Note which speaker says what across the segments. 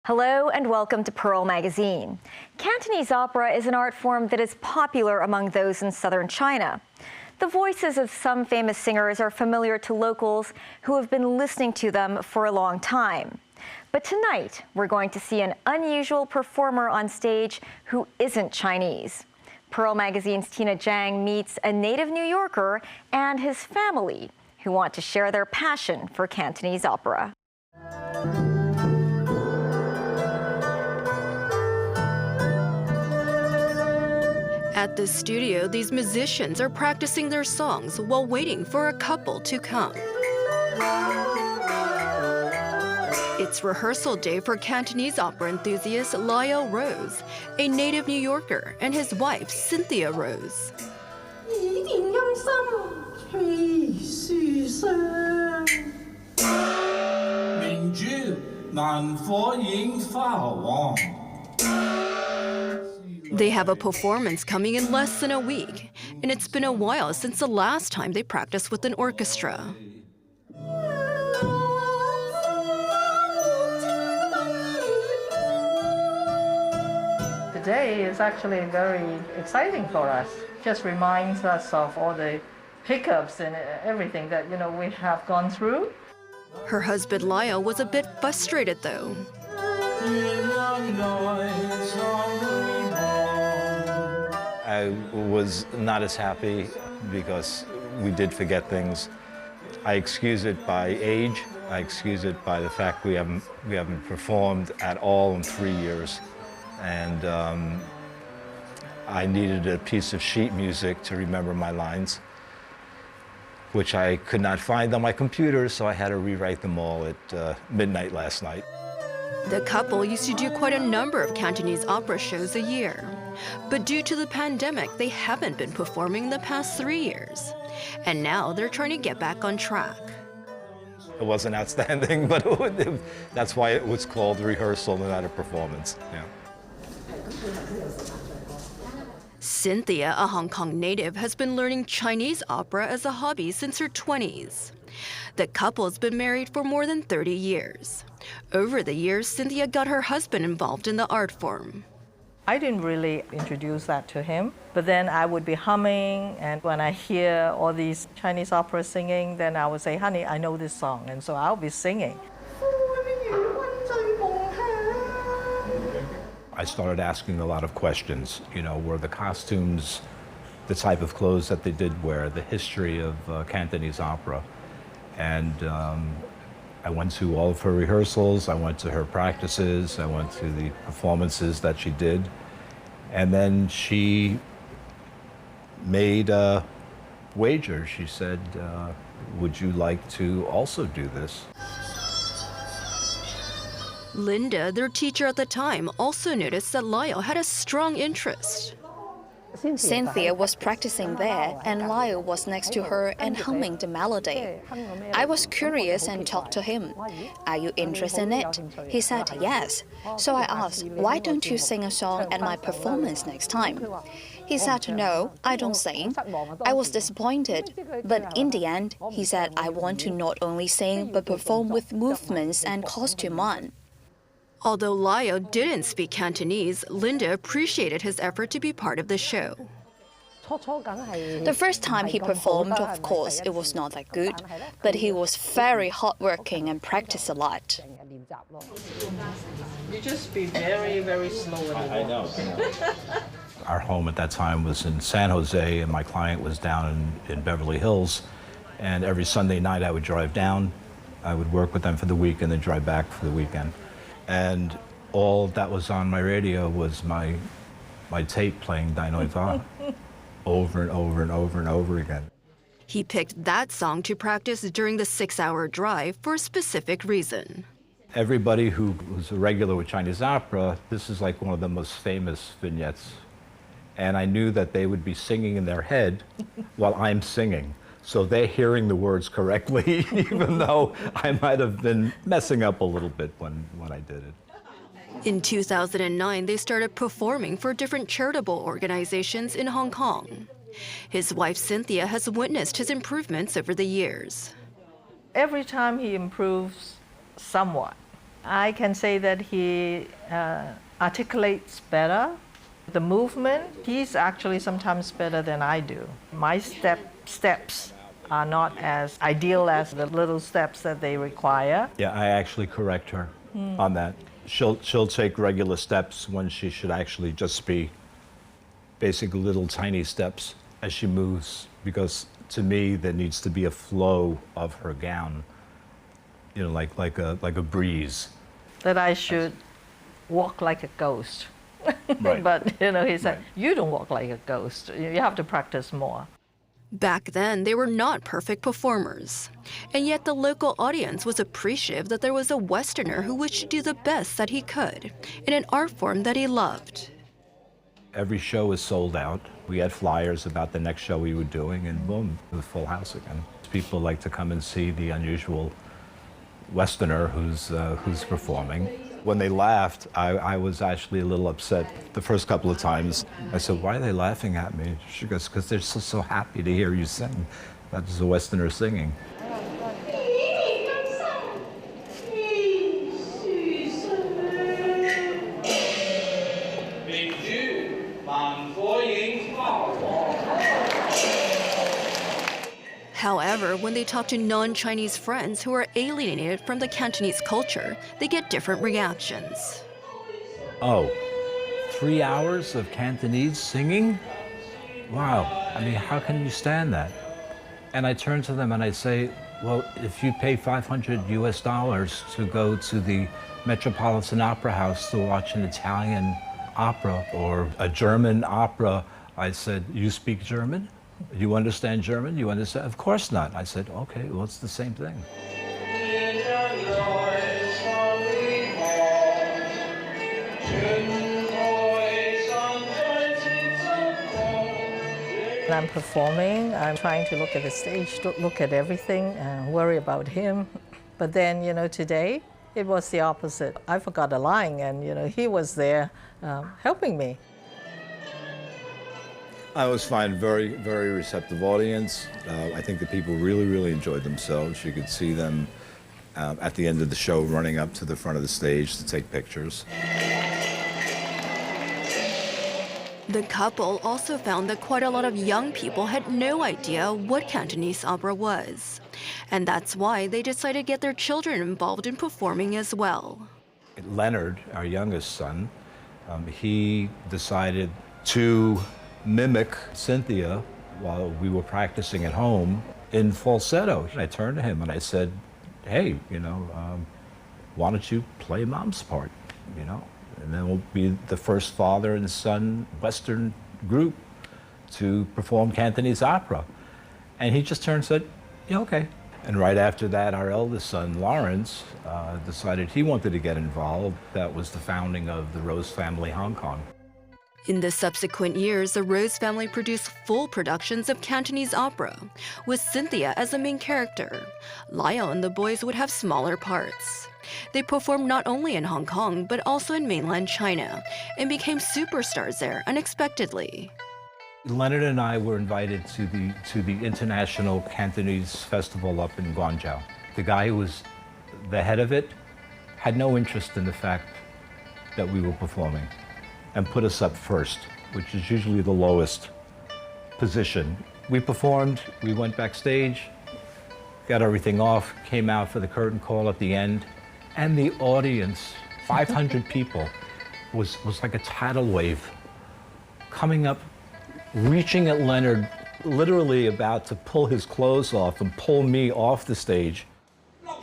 Speaker 1: Hello and welcome to Pearl Magazine. Cantonese opera is an art form that is popular among those in southern China. The voices of some famous singers are familiar to locals who have been listening to them for a long time. But tonight, we're going to see an unusual performer on stage who isn't Chinese. Pearl Magazine's Jiang meets a native New Yorker and his family who want to share their passion for Cantonese opera.
Speaker 2: At the studio, these musicians are practicing their songs while waiting for a couple to come. It's rehearsal day for Cantonese opera enthusiast Lyle Rose, a native New Yorker, and his wife, Cynthia Rose. They have a performance coming in less than a week, and it's been a while since the last time they practiced with an orchestra.
Speaker 3: Today is actually very exciting for us. Just reminds us of all the hiccups and everything that we have gone through.
Speaker 2: Her husband Lyle was a bit frustrated though.
Speaker 4: I was not as happy because we did forget things. I excuse it by age. I excuse it by the fact we haven't performed at all in 3 years. And I needed a piece of sheet music to remember my lines, which I could not find on my computer, so I had to rewrite them all at midnight last night.
Speaker 2: The couple used to do quite a number of Cantonese opera shows a year. But due to the pandemic, they haven't been performing the past 3 years. And now they're trying to get back on track.
Speaker 4: It wasn't outstanding, but that's why it was called rehearsal and not a performance. Yeah.
Speaker 2: Cynthia, a Hong Kong native, has been learning Chinese opera as a hobby since her 20s. The couple's been married for more than 30 years. Over the years, Cynthia got her husband involved in the art form.
Speaker 3: I didn't really introduce that to him, but then I would be humming, and when I hear all these Chinese opera singing, then I would say, honey, I know this song, and so I'll be singing.
Speaker 4: I started asking a lot of questions. Were the costumes the type of clothes that they did wear, the history of Cantonese opera? And I went to all of her rehearsals, I went to her practices, I went to the performances that she did. And then she made a wager. She said, would you like to also do this?
Speaker 2: Linda, their teacher at the time, also noticed that Lyle had a strong interest.
Speaker 5: Cynthia was practicing there, and Lyle was next to her and humming the melody. I was curious and talked to him. Are you interested in it? He said yes. So I asked, why don't you sing a song at my performance next time? He said, no, I don't sing. I was disappointed, but in the end, he said, I want to not only sing, but perform with movements and costume on.
Speaker 2: Although Lyle didn't speak Cantonese, Linda appreciated his effort to be part of the show.
Speaker 5: The first time he performed, of course, it was not that good, but he was very hardworking and practiced a lot.
Speaker 3: You just be very, very slow.
Speaker 4: I know. Our home at that time was in San Jose, and my client was down in Beverly Hills. And every Sunday night I would drive down. I would work with them for the week and then drive back for the weekend. And all that was on my radio was my tape playing Dai Noi Va over and over and over and over again.
Speaker 2: He picked that song to practice during the 6-hour drive for a specific reason.
Speaker 4: Everybody who was a regular with Chinese opera, this is like one of the most famous vignettes. And I knew that they would be singing in their head while I'm singing. So they're hearing the words correctly, even though I might have been messing up a little bit when I did it.
Speaker 2: In 2009, they started performing for different charitable organizations in Hong Kong. His wife, Cynthia, has witnessed his improvements over the years.
Speaker 3: Every time he improves somewhat, I can say that he articulates better. The movement, he's actually sometimes better than I do. My steps are not as ideal as the little steps that they require.
Speaker 4: Yeah, I actually correct her on that. She'll take regular steps when she should actually just be basic little tiny steps as she moves, because to me there needs to be a flow of her gown, like a breeze.
Speaker 3: That I should walk like a ghost.
Speaker 4: Right.
Speaker 3: But he said, you don't walk like a ghost. You have to practice more.
Speaker 2: Back then, they were not perfect performers. And yet the local audience was appreciative that there was a Westerner who wished to do the best that he could in an art form that he loved.
Speaker 4: Every show is sold out. We had flyers about the next show we were doing, and boom, it was full house again. People like to come and see the unusual Westerner who's performing. When they laughed, I was actually a little upset the first couple of times. I said, why are they laughing at me? She goes, because they're so happy to hear you sing. That is a Westerner singing.
Speaker 2: However, when they talk to non-Chinese friends who are alienated from the Cantonese culture, they get different reactions.
Speaker 4: Oh, 3 hours of Cantonese singing? Wow, I mean, how can you stand that? And I turn to them and I say, well, if you pay $500 to go to the Metropolitan Opera House to watch an Italian opera or a German opera, I said, you speak German? You understand German? You understand? Of course not. I said, okay, well, it's the same thing.
Speaker 3: When I'm performing, I'm trying to look at the stage, look at everything, and worry about him. But then, today, it was the opposite. I forgot a line, and, he was there helping me.
Speaker 4: I always find very, very receptive audience. I think the people really, really enjoyed themselves. You could see them at the end of the show running up to the front of the stage to take pictures.
Speaker 2: The couple also found that quite a lot of young people had no idea what Cantonese opera was. And that's why they decided to get their children involved in performing as well.
Speaker 4: Leonard, our youngest son, he decided to mimic Cynthia while we were practicing at home in falsetto. I turned to him and I said, hey, why don't you play Mom's part, And then we'll be the first father and son Western group to perform Cantonese opera. And he just turned and said, yeah, okay. And right after that, our eldest son, Lawrence, decided he wanted to get involved. That was the founding of the Rose Family Hong Kong.
Speaker 2: In the subsequent years, the Rose family produced full productions of Cantonese opera, with Cynthia as the main character. Lyle and the boys would have smaller parts. They performed not only in Hong Kong, but also in mainland China, and became superstars there unexpectedly.
Speaker 4: Leonard and I were invited to the International Cantonese Festival up in Guangzhou. The guy who was the head of it had no interest in the fact that we were performing, and put us up first, which is usually the lowest position. We performed, we went backstage, got everything off, came out for the curtain call at the end, and the audience, 500 people, was like a tidal wave coming up, reaching at Leonard, literally about to pull his clothes off and pull me off the stage.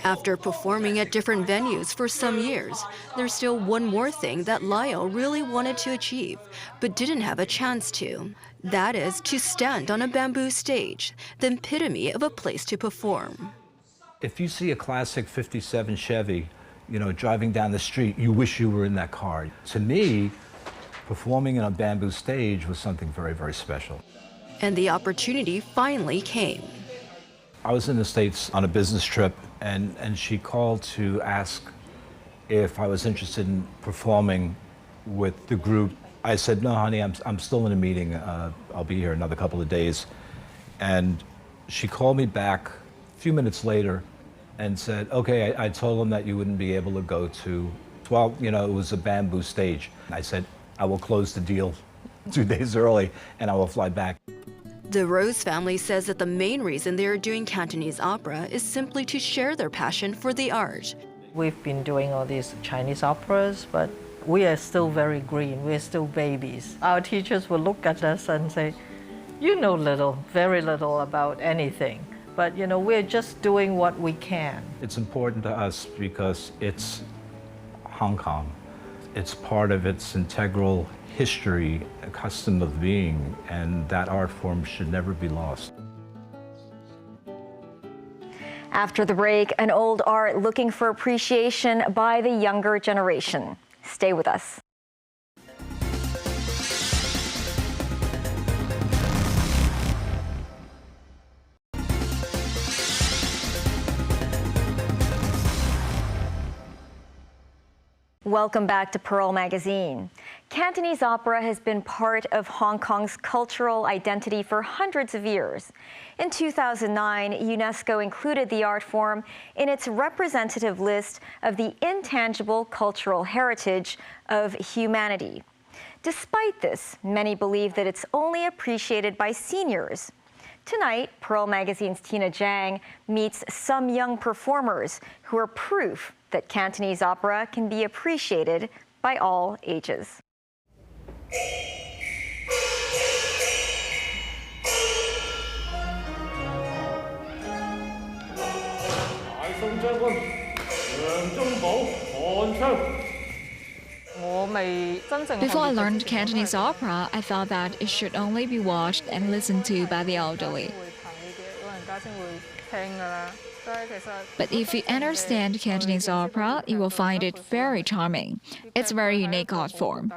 Speaker 2: After performing at different venues for some years, there's still one more thing that Lyle really wanted to achieve, but didn't have a chance to. That is to stand on a bamboo stage, the epitome of a place to perform.
Speaker 4: If you see a classic 57 Chevy, driving down the street, you wish you were in that car. To me, performing on a bamboo stage was something very, very special.
Speaker 2: And the opportunity finally came.
Speaker 4: I was in the States on a business trip, and she called to ask if I was interested in performing with the group. I said, no, honey, I'm still in a meeting. I'll be here another couple of days. And she called me back a few minutes later and said, okay, I told them that you wouldn't be able to go to, well, you know, it was a bamboo stage. I said, I will close the deal 2 days early and I will fly back.
Speaker 2: The Rose family says that the main reason they are doing Cantonese opera is simply to share their passion for the art.
Speaker 3: We've been doing all these Chinese operas, but we are still very green. We're still babies. Our teachers will look at us and say, you know little, very little about anything. But, you know, we're just doing what we can.
Speaker 4: It's important to us because it's Hong Kong. It's part of its integral history, a custom of being, and that art form should never be lost.
Speaker 1: After the break, an old art looking for appreciation by the younger generation. Stay with us. Welcome back to Pearl Magazine. Cantonese opera has been part of Hong Kong's cultural identity for hundreds of years. In 2009, UNESCO included the art form in its representative list of the intangible cultural heritage of humanity. Despite this, many believe that it's only appreciated by seniors. Tonight, Pearl Magazine's Tina Jiang meets some young performers who are proof that Cantonese opera can be appreciated by all ages.
Speaker 6: Before I learned Cantonese opera, I thought that it should only be watched and listened to by the elderly. But if you understand Cantonese opera, you will find it very charming. It's a very unique art form.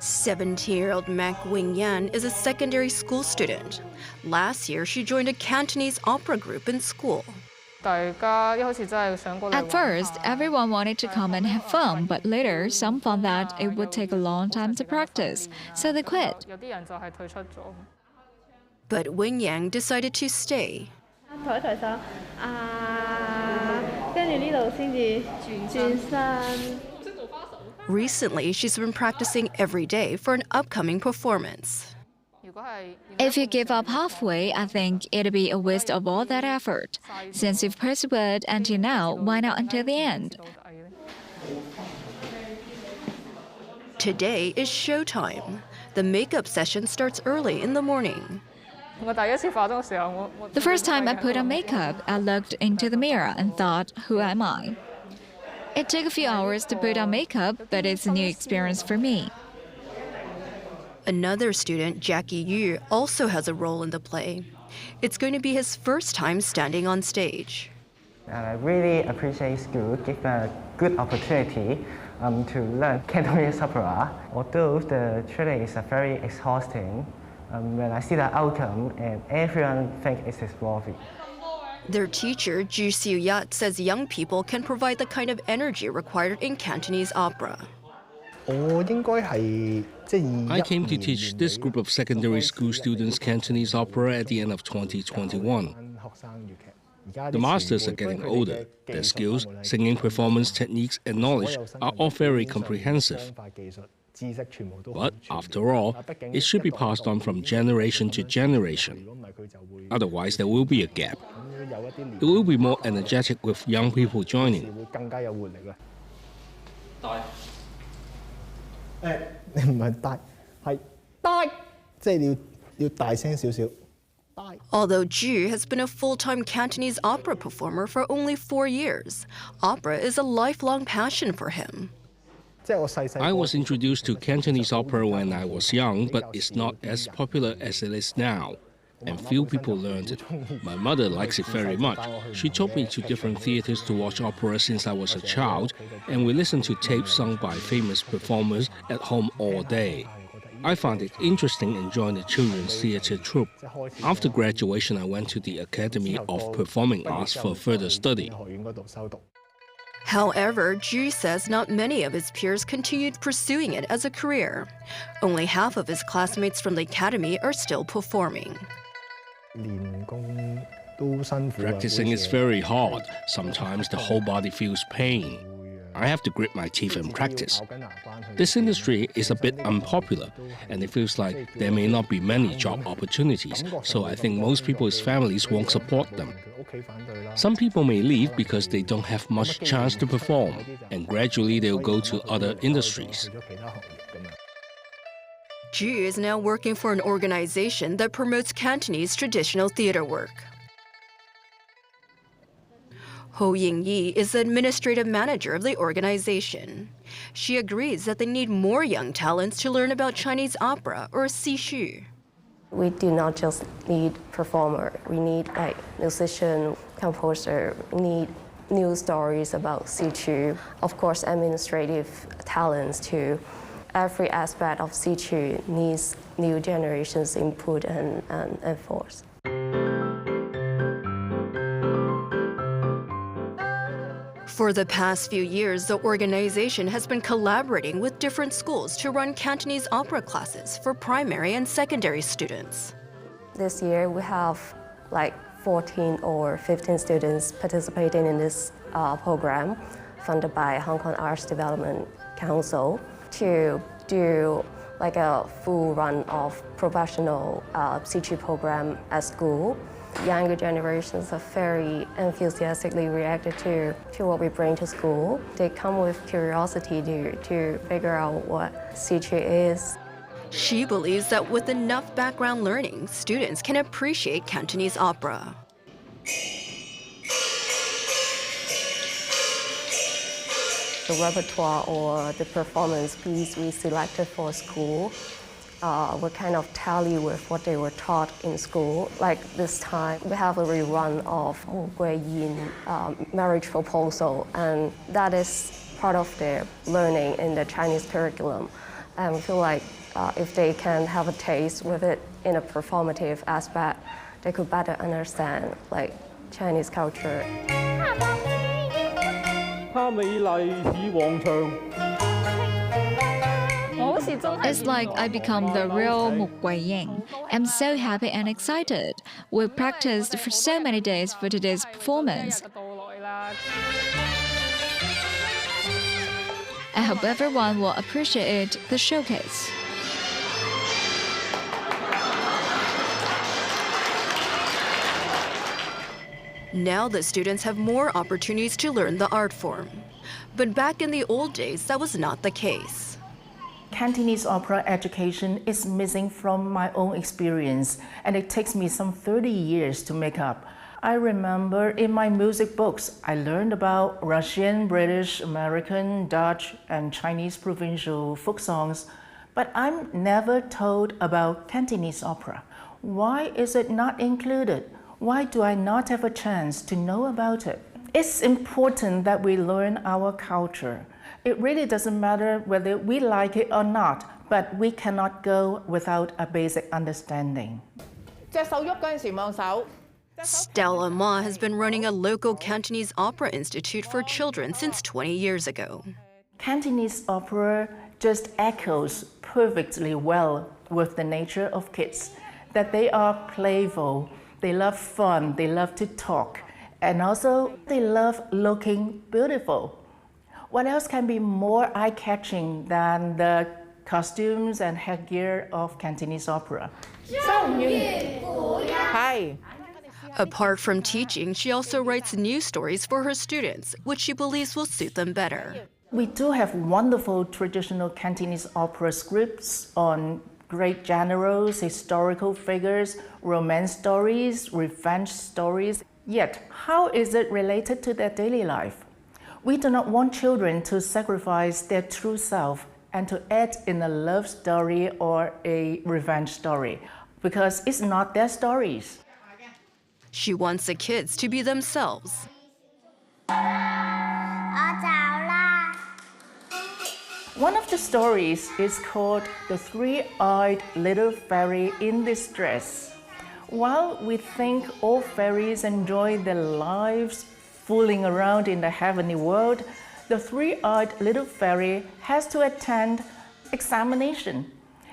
Speaker 2: 17-year-old Mak Wing-yan is a secondary school student. Last year, she joined a Cantonese opera group in school.
Speaker 6: At first, everyone wanted to come and have fun, but later, some found that it would take a long time to practice, so they quit.
Speaker 2: But Wing-yang decided to stay. Recently, she's been practicing every day for an upcoming performance.
Speaker 6: If you give up halfway, I think it'd be a waste of all that effort. Since you've persevered until now, why not until the end?
Speaker 2: Today is showtime. The makeup session starts early in the morning.
Speaker 6: The first time I put on makeup, I looked into the mirror and thought, who am I? It took a few hours to put on makeup, but it's a new experience for me.
Speaker 2: Another student, Jackie Yu, also has a role in the play. It's going to be his first time standing on stage.
Speaker 7: I really appreciate school give a good opportunity to learn Cantonese opera. Although the training is very exhausting, when I see the outcome and everyone thinks it is worthy.
Speaker 2: Their teacher, Ju Siu-yat, says young people can provide the kind of energy required in Cantonese opera.
Speaker 8: I came to teach this group of secondary school students Cantonese opera at the end of 2021. The masters are getting older. Their skills, singing performance techniques, and knowledge are all very comprehensive. But after all, it should be passed on from generation to generation. Otherwise, there will be a gap. It will be more energetic with young people joining.
Speaker 2: Although Ju has been a full-time Cantonese opera performer for only 4 years, opera is a lifelong passion for him.
Speaker 8: I was introduced to Cantonese opera when I was young, but it's not as popular as it is now, and few people learned it. My mother likes it very much. She took me to different theaters to watch opera since I was a child, and we listened to tapes sung by famous performers at home all day. I found it interesting and joined the children's theater troupe. After graduation, I went to the Academy of Performing Arts for further study.
Speaker 2: However, Ju says not many of his peers continued pursuing it as a career. Only half of his classmates from the academy are still performing.
Speaker 8: Practicing is very hard. Sometimes the whole body feels pain. I have to grit my teeth and practice. This industry is a bit unpopular, and it feels like there may not be many job opportunities, so I think most people's families won't support them. Some people may leave because they don't have much chance to perform, and gradually they'll go to other industries.
Speaker 2: Ju is now working for an organization that promotes Cantonese traditional theater work. Ho Yingyi is the administrative manager of the organization. She agrees that they need more young talents to learn about Chinese opera or xixu.
Speaker 9: We do not just need performer. We need musician, composer. We need new stories about xixu. Of course, administrative talents too. Every aspect of xixu needs new generations' input and force.
Speaker 2: For the past few years, the organization has been collaborating with different schools to run Cantonese opera classes for primary and secondary students.
Speaker 9: This year, we have 14 or 15 students participating in this program funded by Hong Kong Arts Development Council to do a full run of professional xixu program at school. Younger generations have very enthusiastically reacted to what we bring to school. They come with curiosity to figure out what xixu is.
Speaker 2: She believes that with enough background learning, students can appreciate Cantonese opera.
Speaker 9: The repertoire or the performance piece we selected for school will kind of tally with what they were taught in school. Like this time, we have a rerun of Hu Guiyin marriage proposal, and that is part of their learning in the Chinese curriculum. And we feel like if they can have a taste with it in a performative aspect, they could better understand Chinese culture.
Speaker 6: It's like I become the real Mu Guiying. I'm so happy and excited. We practiced for so many days for today's performance. I hope everyone will appreciate the showcase.
Speaker 2: Now the students have more opportunities to learn the art form. But back in the old days, that was not the case.
Speaker 10: Cantonese opera education is missing from my own experience, and it takes me some 30 years to make up. I remember in my music books, I learned about Russian, British, American, Dutch, and Chinese provincial folk songs, but I'm never told about Cantonese opera. Why is it not included? Why do I not have a chance to know about it? It's important that we learn our culture. It really doesn't matter whether we like it or not, but we cannot go without a basic understanding.
Speaker 2: Stella Ma has been running a local Cantonese opera institute for children since 20 years ago.
Speaker 10: Cantonese opera just echoes perfectly well with the nature of kids, that they are playful, they love fun, they love to talk, and also they love looking beautiful. What else can be more eye-catching than the costumes and headgear of Cantonese opera? Hi.
Speaker 2: Apart from teaching, she also writes news stories for her students, which she believes will suit them better.
Speaker 10: We do have wonderful traditional Cantonese opera scripts on great generals, historical figures, romance stories, revenge stories. Yet, how is it related to their daily life? We do not want children to sacrifice their true self and to add in a love story or a revenge story, because it's not their stories.
Speaker 2: She wants the kids to be themselves.
Speaker 10: One of the stories is called The Three-Eyed Little Fairy in Distress. While we think all fairies enjoy their lives fooling around in the heavenly world, the three-eyed little fairy has to attend examination.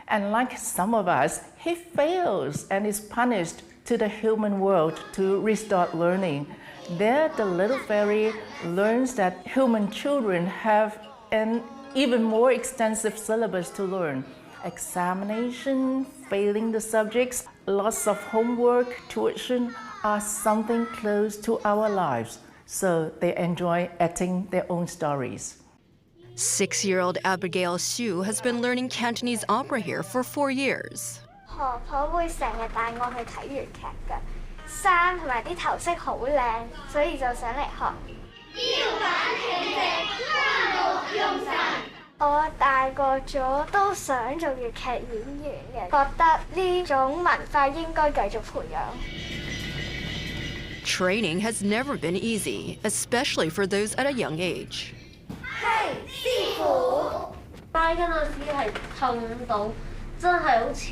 Speaker 10: And like some of us, he fails and is punished to the human world to restart learning. There, the little fairy learns that human children have an even more extensive syllabus to learn. Examination, failing the subjects, lots of homework, tuition are something close to our lives. So they enjoy acting their own stories.
Speaker 2: 6-year-old Abigail Xu has been learning Cantonese opera here for 4 years.
Speaker 11: 婆婆會成日帶我去睇粵劇㗎，衫同埋啲頭飾好靚，所以就想嚟學。我大個咗都想做粵劇演員嘅，覺得呢種文化應該繼續培養。
Speaker 2: Training has never been easy, especially for those at a young age.
Speaker 11: 係師傅，拉筋嗰陣時係痛到真係好似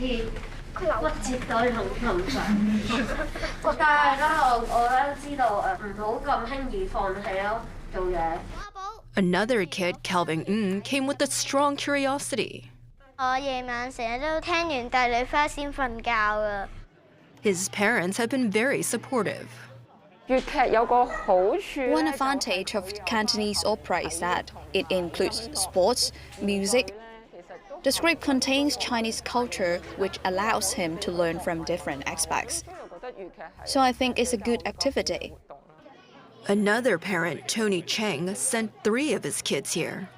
Speaker 11: 骨折咗咁滯。但係咧，我咧知道唔好咁輕易放棄咯，做嘢。
Speaker 2: Another kid, Calvin Ng, came with a strong curiosity.
Speaker 11: 我夜晚成日都聽完帝女花先瞓覺㗎。
Speaker 2: His parents have been very supportive.
Speaker 5: One advantage of Cantonese opera is that it includes sports, music. The script contains Chinese culture, which allows him to learn from different aspects. So I think it's a good activity.
Speaker 2: Another parent, Tony Cheng, sent 3 of his kids here.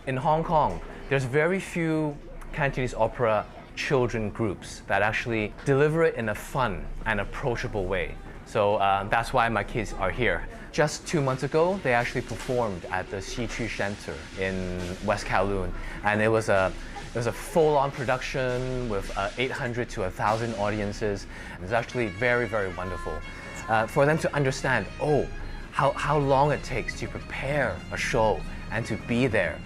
Speaker 12: In Hong Kong, there's very few Cantonese opera children groups that actually deliver it in a fun and approachable way. So that's why my kids are here. Just 2 months ago, they actually performed at the Xichu Center in West Kowloon, and it was a full-on production with 800 to 1,000 audiences. It was actually very, very wonderful. For them to understand, how long it takes to prepare a show and to be there,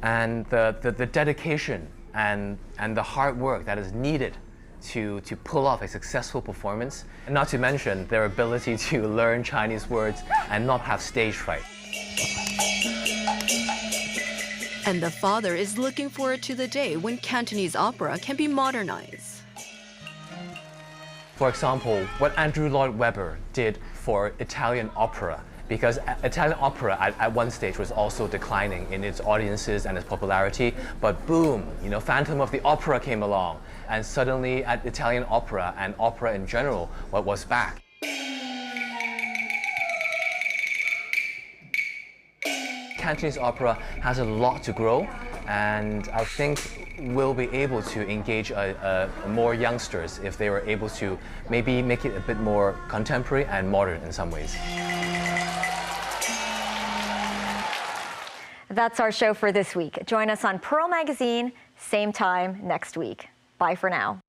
Speaker 12: and the dedication and the hard work that is needed to pull off a successful performance, and not to mention their ability to learn Chinese words and not have stage fright.
Speaker 2: And the father is looking forward to the day when Cantonese opera can be modernized.
Speaker 12: For example, what Andrew Lloyd Webber did for Italian opera, because Italian opera at one stage was also declining in its audiences and its popularity, but boom, Phantom of the Opera came along, and suddenly at Italian opera and opera in general, what was back. Cantonese opera has a lot to grow, and I think we'll be able to engage more youngsters if they were able to maybe make it a bit more contemporary and modern in some ways.
Speaker 1: That's our show for this week. Join us on Pearl Magazine, same time next week. Bye for now.